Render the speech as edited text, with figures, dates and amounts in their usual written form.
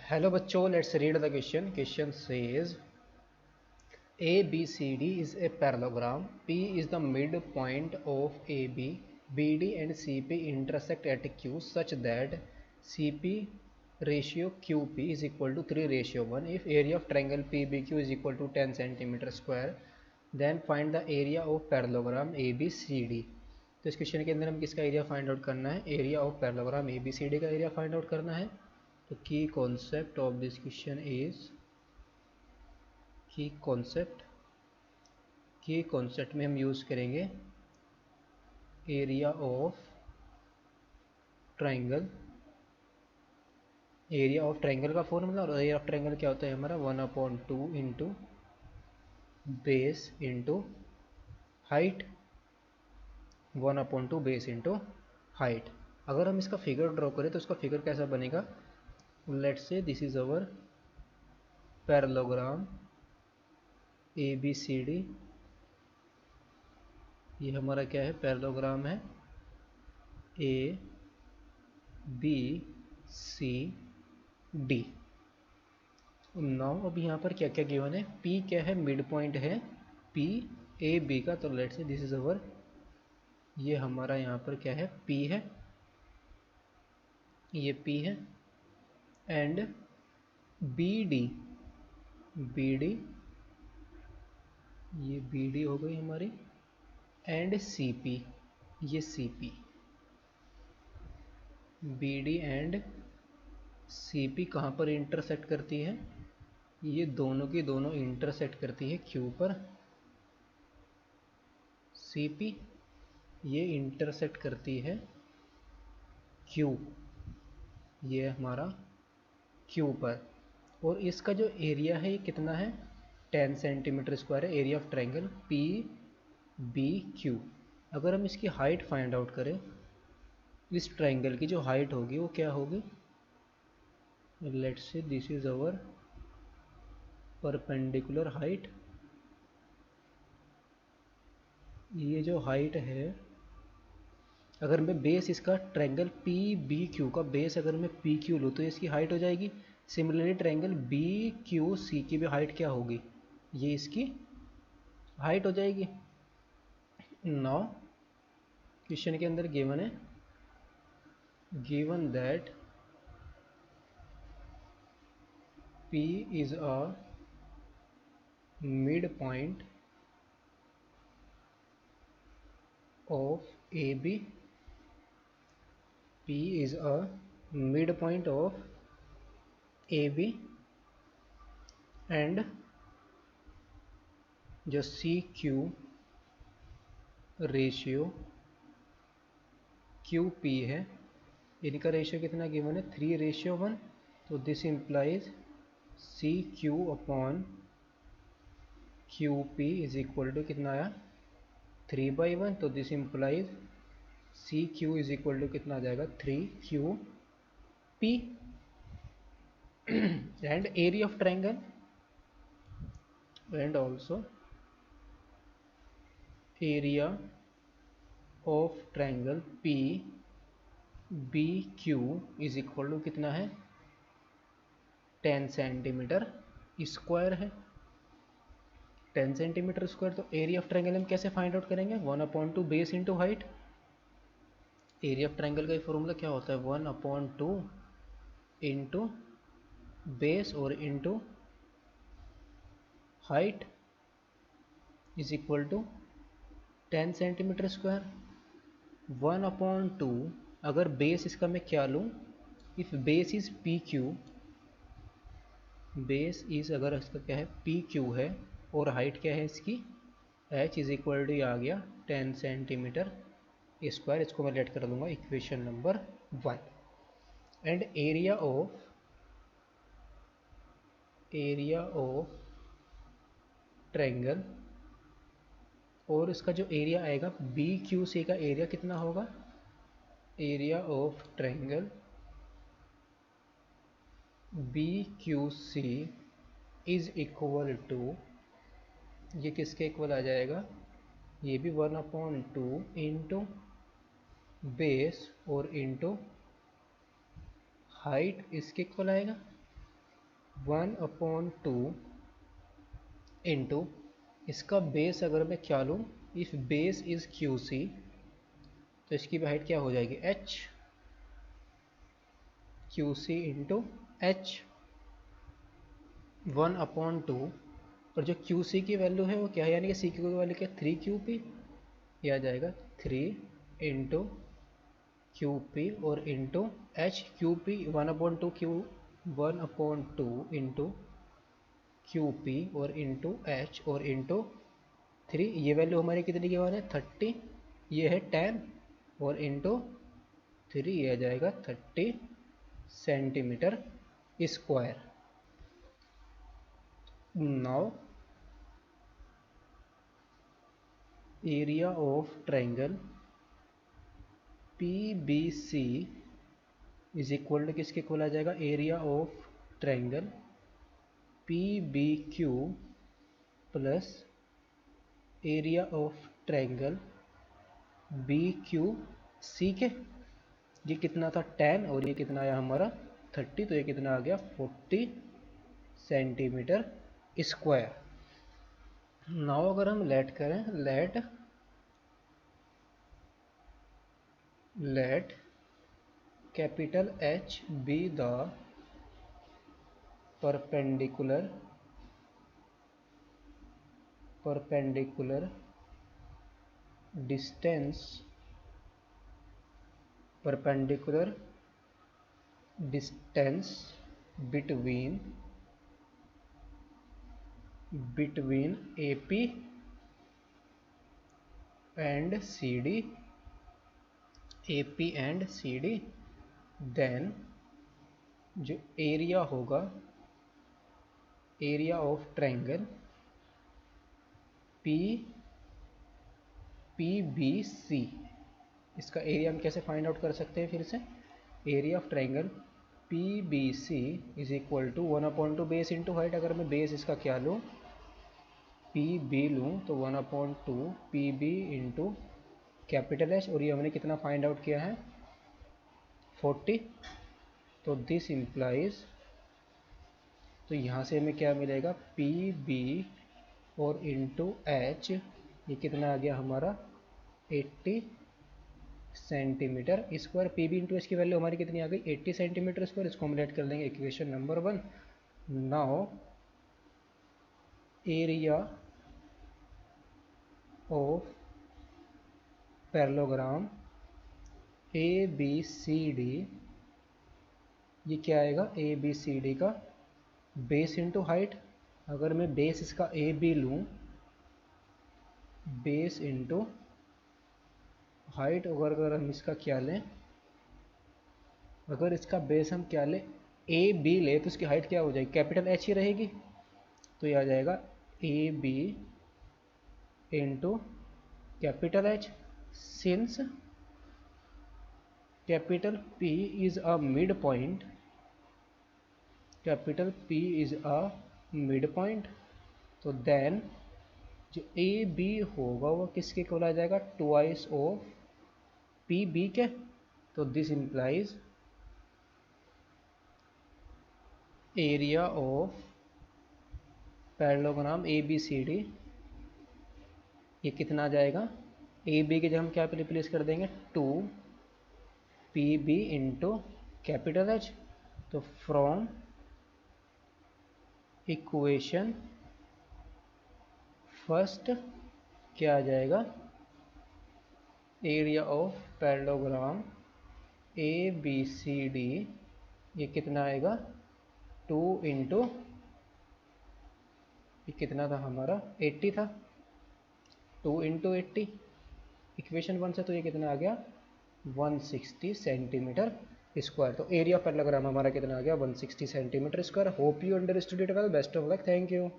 Hello बच्चों, let's read the question. Question says ABCD is a parallelogram. P is the midpoint of AB. BD and CP intersect at Q such that CP ratio QP is equal to 3 ratio 1. If area of triangle PBQ is equal to 10 cm square, then find the area of parallelogram ABCD. तो इस question के अंदर हम किसका area find out करना है? Area of parallelogram ABCD का area find out करना है. तो की concept of this question is की कॉन्सेप्ट में हम यूज़ करेंगे area of triangle. Area of triangle का फॉर्मूला, और एरिया ऑफ ट्राइंगल क्या होता है हमारा? 1/2 into base into height. 1/2 base into height. अगर हम इसका फिगर ड्रॉ करें तो उसका फिगर कैसा बनेगा? Let's say this is our parallelogram ABCD. ये हमारा क्या है? पैरेललोग्राम है ABCD. नाउ अब यहाँ पर क्या क्या गिवन है? P क्या है? मिड पॉइंट है PAB का. तो let's say this is our, ये हमारा यहाँ पर क्या है? P है, ये P है. एंड BD, ये BD हो गई हमारी. एंड CP, ये CP. BD एंड CP कहाँ पर इंटरसेक्ट करती है? ये दोनों की दोनों इंटरसेक्ट करती है Q पर. CP ये इंटरसेक्ट करती है Q, ये हमारा Q पर. और इसका जो एरिया है ये कितना है? 10 सेंटीमीटर स्क्वायर है. Area of triangle PBQ. अगर हम इसकी हाइट फाइंड आउट करें, इस ट्राइंगल की जो हाइट होगी वो क्या होगी? Let's say this is our perpendicular height. ये जो हाइट है, अगर मैं बेस इसका ट्रायंगल PBQ का बेस अगर मैं PQ लूँ तो इसकी हाइट हो जाएगी. सिमिलरली ट्रायंगल BQC की भी हाइट क्या होगी? ये इसकी हाइट हो जाएगी. नाउ क्वेश्चन के अंदर गिवन है, given that P is a midpoint of AB. P is a midpoint of AB and जो CQ रेशियो QP है, इनका रेशियो कितना गिवन है? 3:1. तो this implies CQ upon QP is equal to कितना आया? 3/1. तो this implies CQ is equal to कितना आ जाएगा? 3QP. And area of triangle and also area of triangle PBQ is equal to कितना है? 10 सेंटीमीटर स्क्वायर है. 10 सेंटीमीटर स्क्वायर. तो एरिया ऑफ ट्रायंगल हम कैसे फाइंड आउट करेंगे? 1/2 base into height. Area of triangle का फॉर्मूला क्या होता है? 1/2 इंटू बेस और into height is equal to 10 centimetre square. 1/2 अगर बेस इसका मैं क्या लूँ? If base is PQ, base is अगर इसका क्या है? PQ है, और हाइट क्या है इसकी? H इज इक्वल टू आ गया 10 सेंटीमीटर स्क्वायर. इसको मैं लेट कर दूंगा equation number 1. And area of triangle, और इसका जो एरिया आएगा BQC का एरिया कितना होगा? Area of triangle BQC is equal to, ये किसके इक्वल आ जाएगा? ये भी 1/2 इंटू बेस और इंटू हाइट इसके इक्वल आएगा. 1/2 इंटू इसका बेस अगर मैं क्या लूँ, इफ़ बेस इज़ QC तो इसकी हाइट क्या हो जाएगी h QC इंटू h 1/2 और जो QC की वैल्यू है वो क्या है, यानी कि CQ की वैल्यू क्या 3QP, यह आ जाएगा 3 इंटू QP और into h QP 1/2 into QP और इंटू h और इंटू 3, ये वैल्यू हमारी कितनी की वन है 30, ये है 10 और इंटू 3 ये आ जाएगा 30 centimetre square. Now area of triangle PBC is equal to किसके इक्वल आ जाएगा, area of triangle PBQ plus area of triangle BQC के, ये कितना था 10 और ये कितना आया हमारा 30, तो ये कितना आ गया 40 सेंटीमीटर स्क्वायर। नाउ अगर हम लेट करें, let capital H be the perpendicular distance between AP and CD, then जो एरिया होगा, एरिया ऑफ ट्रायंगल PBC, इसका एरिया हम कैसे फाइंड आउट कर सकते हैं, फिर से area of triangle PBC is equal to 1/2 base into height. अगर मैं बेस इसका क्या लूँ PB लूँ तो 1/2 PB इंटू कैपिटल H, और ये हमने कितना फाइंड आउट किया है 40, तो दिस इम्प्लाइज, तो यहाँ से हमें क्या मिलेगा PB और इंटू H, ये कितना आ गया हमारा 80 centimetre square. PB into H की वैल्यू हमारी कितनी आ गई 80 सेंटीमीटर स्क्वायर। इसको हम लेट कर देंगे equation number 1। Now area of parallelogram ABCD, ये क्या आएगा ABCD का बेस इंटू हाइट। अगर मैं बेस इसका AB लूँ, बेस इंटू हाइट, अगर हम इसका क्या लें, अगर इसका बेस हम क्या लें AB ले तो इसकी हाइट क्या हो जाएगी कैपिटल H ही रहेगी, तो ये आ जाएगा AB into capital H। Since capital P is a mid point, capital P is a mid point, तो देन जो AB होगा वो किसके इक्वल आ जाएगा ट्वाइस ऑफ PB के, तो this implies area of parallelogram ABCD, ये कितना आ जाएगा AB के जब हम क्या रिप्लेस कर देंगे 2 PB इंटू कैपिटल H, तो फ्रॉम इक्वेशन फर्स्ट क्या आ जाएगा एरिया ऑफ पैरेललोग्राम ABCD, ये कितना आएगा 2 इंटू, ये कितना था हमारा 80 था, 2 इंटू 80 इक्वेशन 1 से, तो ये कितना आ गया 160 सेंटीमीटर स्क्वायर। तो एरिया पैरेललोग्राम हमारा कितना आ गया 160 centimetre square. Hope you understood it well, best of luck, thank you.